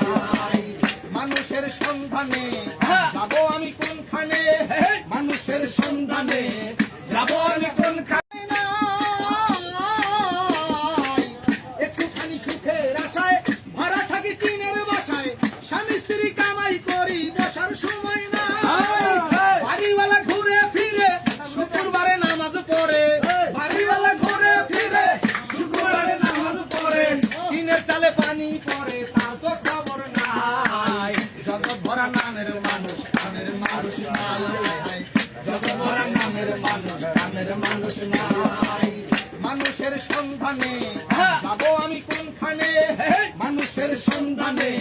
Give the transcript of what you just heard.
নাই। মানুষের সন্ধানে যাব আমি কোনখানে, মানুষের সন্ধানে যাব আমি কোনখানে। একটুখানি সুখের আশায় ভরা থাকি টিনের বাসায়, স্বামী স্ত্রী কামাই করি বসার সময় নাই। বাড়িওয়ালা ঘুরে ফিরে শুক্রবারে নামাজ পড়ে, বাড়িওয়ালা ঘুরে ফিরে শুক্রবারে নামাজ পড়ে, টিনের চালে পানি পড়ে তার তো খবর নাই। যত ভরা নামের মানুষ কামের মানুষ নাই, যত ভরা নামের মানুষ কামের মানুষ নাই। মানুষের সন্ধানে যাব আমি কোনখানে, মানুষের সন্ধানে